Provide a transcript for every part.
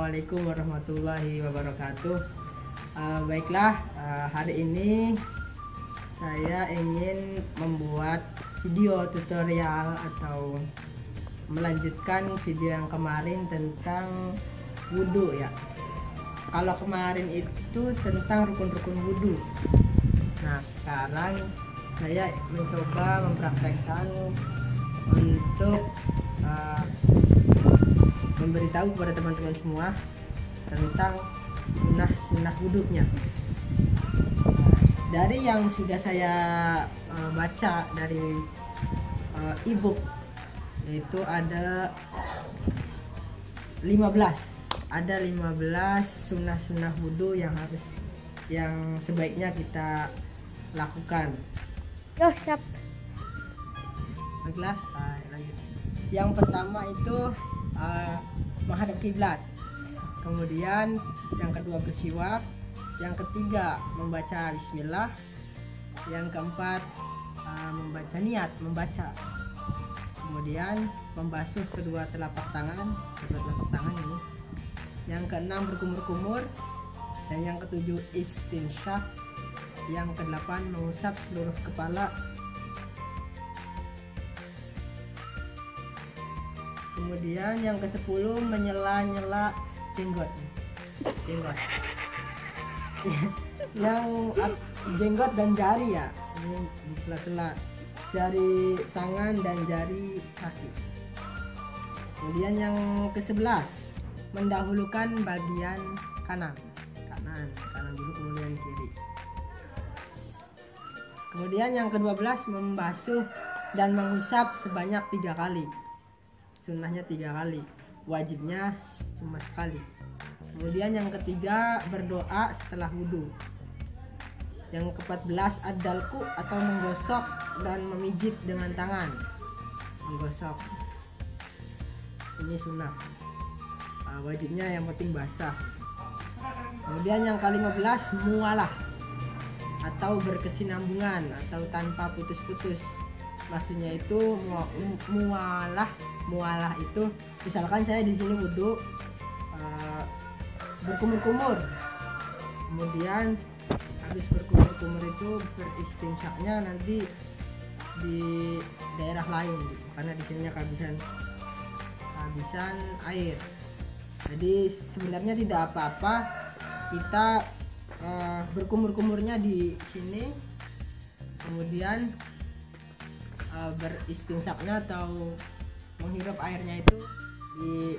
Assalamualaikum warahmatullahi wabarakatuh. Baiklah, hari ini saya ingin membuat video tutorial atau melanjutkan video yang kemarin tentang wudhu ya. Kalau kemarin itu tentang rukun-rukun wudhu. Nah, sekarang saya mencoba mempraktekkan untuk memberitahu kepada teman-teman semua tentang sunnah wudhunya. Dari yang sudah saya baca dari ebook, yaitu ada 15 sunnah wudhu yang sebaiknya kita lakukan. Siap. Baiklah, lanjut. Yang pertama itu menghadap kiblat. Kemudian yang kedua bersiwak. Yang ketiga membaca bismillah. Yang keempat membaca. Kemudian membasuh kedua telapak tangan ini. Yang keenam berkumur-kumur. Dan yang ketujuh istinsyak. Yang kedelapan mengusap seluruh kepala. Kemudian yang ke-10 menyela-nyela jenggot. Yang jenggot dan jari ya, ini di sela-sela jari tangan dan jari kaki. Kemudian yang ke-11 mendahulukan bagian kanan dulu, kemudian kiri. Kemudian yang ke-12 membasuh dan mengusap sebanyak 3 kali. Sunnahnya 3 kali, wajibnya cuma sekali. Kemudian yang ketiga berdoa setelah wudhu. Yang ke-14 ad-dalku atau menggosok dan memijit dengan tangan. Menggosok ini sunnah, wajibnya yang penting basah. Kemudian yang ke-15 mualah atau berkesinambungan atau tanpa putus-putus. Maksudnya itu mualah itu misalkan saya di sini wudhu berkumur-kumur, kemudian habis berkumur-kumur itu beristinsyaknya nanti di daerah lain gitu, karena di sini kehabisan air. Jadi sebenarnya tidak apa-apa kita berkumur-kumurnya di sini, kemudian beristinsaknya atau menghirup airnya itu di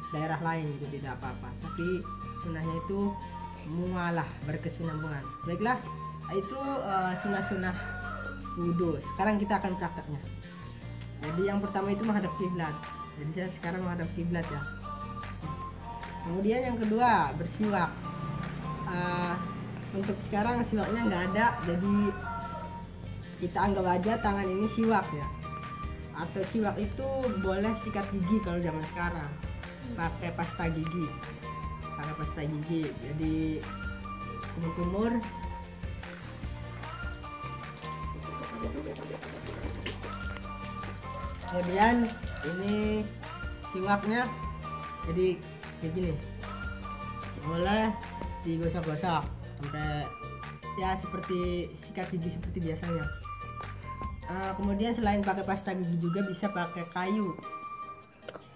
daerah lain gitu, tidak apa-apa. Tapi sunnahnya itu mualah, berkesinambungan. Baiklah, itu sunnah wudhu. Sekarang kita akan prakteknya. Jadi yang pertama itu menghadap kiblat. Jadi saya sekarang menghadap kiblat ya. Kemudian yang kedua bersiwak. Untuk sekarang siwaknya nggak ada, jadi kita anggap aja tangan ini siwak ya. Atau siwak itu boleh sikat gigi kalau zaman sekarang, pakai pasta gigi. Jadi kumur-kumur. Kemudian ini siwaknya jadi kayak gini, boleh digosok-gosok sampai ya seperti sikat gigi seperti biasanya. Kemudian selain pakai pasta gigi juga bisa pakai kayu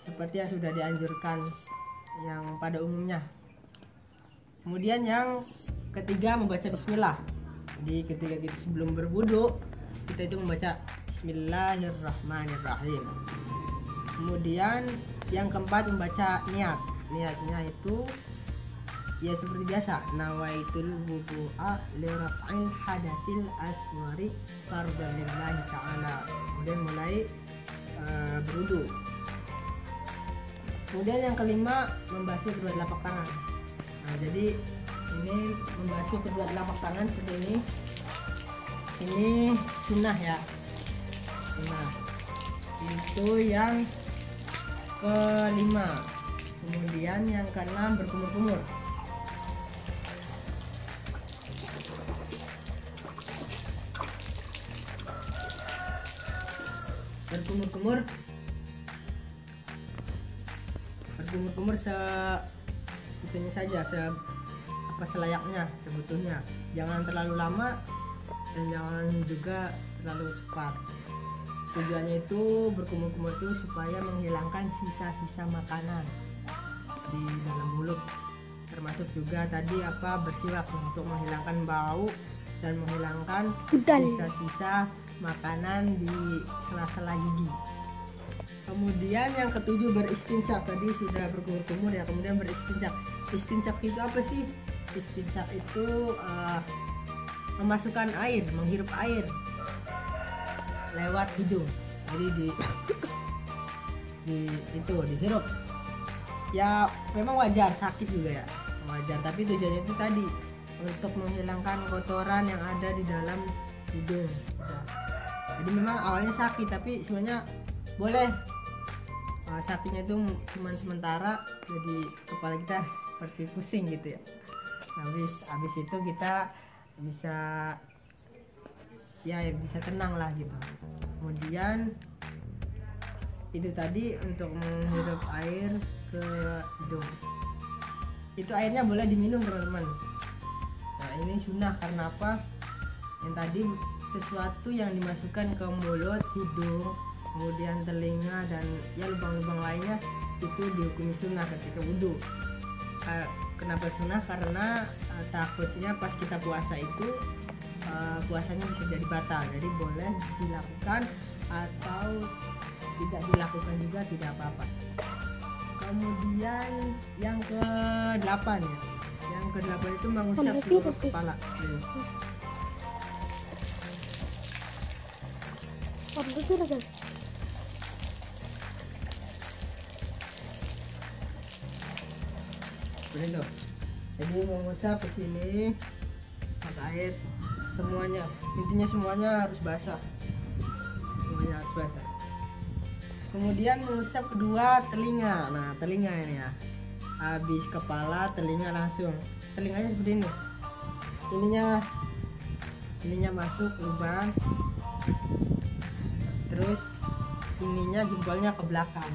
seperti yang sudah dianjurkan yang pada umumnya. Kemudian yang ketiga membaca bismillah. Jadi ketika kita sebelum berwudu kita itu membaca bismillahirrahmanirrahim. Kemudian yang keempat membaca niatnya itu ya seperti biasa, nawaitul wudu'a li raf'il hadatsil aswari fardhan lillahi ta'ala. Kemudian mulai berwudu. Kemudian yang kelima membasuh kedua telapak tangan. Nah, jadi ini membasuh kedua telapak tangan seperti ini. Ini sunnah ya. Sunnah. Itu yang kelima. Kemudian yang keenam berkumur-kumur. berkumur itunya saja, selayaknya, sebutuhnya. Jangan terlalu lama dan jangan juga terlalu cepat. Tujuannya itu berkumur-kumur itu supaya menghilangkan sisa-sisa makanan di dalam mulut, termasuk juga tadi bersiwak untuk menghilangkan bau dan menghilangkan sisa-sisa makanan di sela-sela gigi. Kemudian yang ketujuh beristinsyak. Tadi sudah berkumur-kumur ya, kemudian beristinsyak. Istinsyak itu apa sih? Istinsyak itu memasukkan air, menghirup air lewat hidung. Jadi dihirup. Ya memang wajar, sakit juga ya, wajar. Tapi tujuannya itu tadi untuk menghilangkan kotoran yang ada di dalam hidung. Jadi memang awalnya sakit, tapi sebenarnya boleh. Sakitnya itu cuma sementara, jadi kepala kita seperti pusing gitu ya. Habis itu kita bisa tenang lah gitu. Kemudian itu tadi untuk menghirup air ke hidung. Itu airnya boleh diminum teman-teman. Nah ini sunnah karena apa? Yang tadi sesuatu yang dimasukkan ke mulut, hidung, kemudian telinga dan ya lubang-lubang lainnya itu dihukumi sunnah ketika wudhu. Kenapa sunnah? Karena takutnya pas kita puasa itu puasanya bisa jadi batal. Jadi boleh dilakukan atau tidak dilakukan juga tidak apa-apa. Kemudian yang ke-8 ya. Yang ke-8 itu mengusap seluruh kepala. Begitu. Jadi mengusap ke sini pakai air semuanya. Intinya semuanya harus basah. Semuanya harus basah. Kemudian mengusap kedua telinga. Nah, telinga ini ya. Habis kepala, telinga langsung. Telinganya seperti ini. Ininya masuk lubang. Terus ininya jempolnya ke belakang.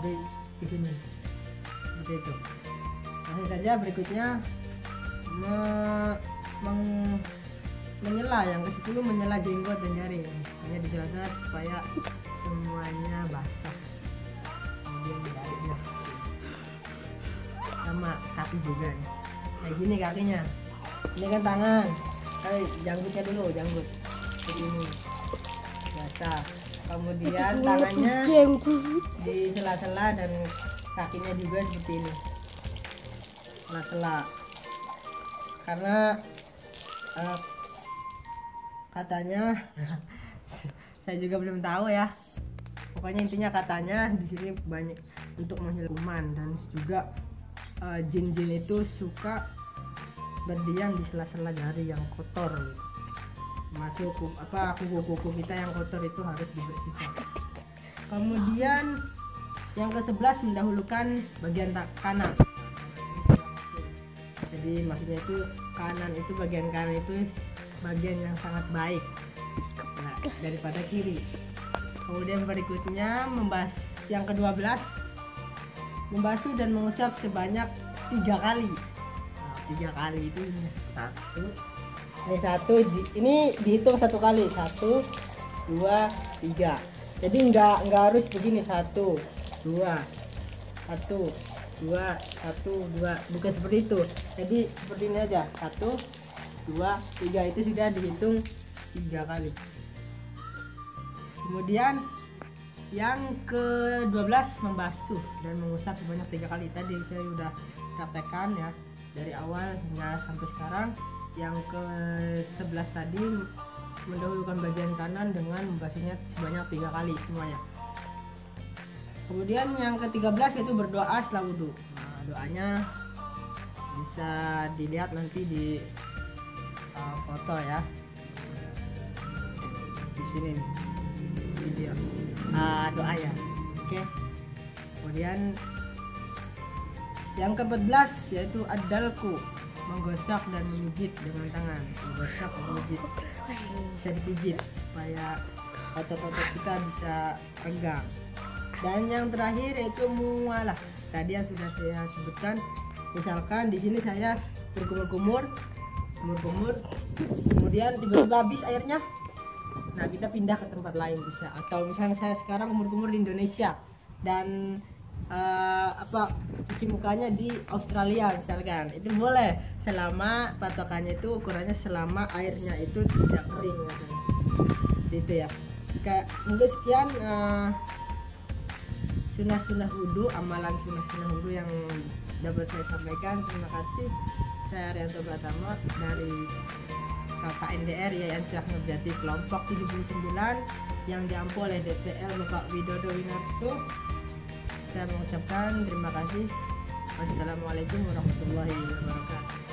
Jadi di sini. Seperti itu. Langsung saja berikutnya menyela yang ke-10, menyela jenggot dan jari. Ini dijelaskan supaya semuanya basah. Kemudian jarinya sama kaki juga nih. Kayak gini kakinya. Ini kan tangan. Janggutnya dulu, janggut. Seperti ini. Basah. Kemudian tangannya di sela-sela dan kakinya juga seperti ini. Sela-sela. Karena katanya saya juga belum tahu ya, pokoknya intinya katanya di sini banyak untuk menghilangkan kuman dan juga jin-jin itu suka berdiam di sela-sela jari yang kotor. Masuk kuku-kuku kita yang kotor itu harus dibersihkan. Kemudian yang ke-11 mendahulukan bagian kanan. Jadi maksudnya itu bagian kanan itu bagian yang sangat baik daripada kiri. Kemudian berikutnya yang ke-12 membasuh dan mengusap sebanyak 3 kali. Nah, 3 kali itu ini dihitung 1 kali, 1, 2, 3. Jadi nggak harus begini, 1, 2, 2, bukan seperti itu. Jadi seperti ini aja, 1, 2, 3 itu sudah dihitung 3 kali. Kemudian yang ke-12 membasuh dan mengusap sebanyak 3 kali. Tadi saya sudah katakan ya dari awal hingga sampai sekarang. Yang ke-11 tadi mendahulukan bagian kanan dengan membasuhnya sebanyak 3 kali semuanya. Kemudian yang ke-13 yaitu berdoa setelah wudhu. Nah, doanya bisa dilihat nanti di foto ya, di sini video doa ya. Oke. Kemudian yang ke-14 yaitu ad-dalku, menggosok dan memijit dengan tangan. Menggosok dan memijit, bisa dipijit supaya otot-otot kita bisa renggang. Dan yang terakhir yaitu mualah. tadi yang sudah saya sebutkan. Misalkan di sini saya berkumur-kumur, kemudian tiba-tiba habis airnya. Nah, kita pindah ke tempat lain bisa. Atau misalnya saya sekarang kumur-kumur di Indonesia dan cuci mukanya di Australia misalkan, itu boleh selama patokannya itu ukurannya selama airnya itu tidak kering misalkan. Itu ya. Mungkin sekian sunah-sunah wudhu, amalan sunah-sunah wudhu yang dapat saya sampaikan. Terima kasih. Saya Arianto Pratama dari KKNDR Yayasan Syekh Nurjati kelompok 79 yang diampu oleh DPL Bapak Widodo Winarso. Saya mengucapkan terima kasih. Wassalamualaikum warahmatullahi wabarakatuh.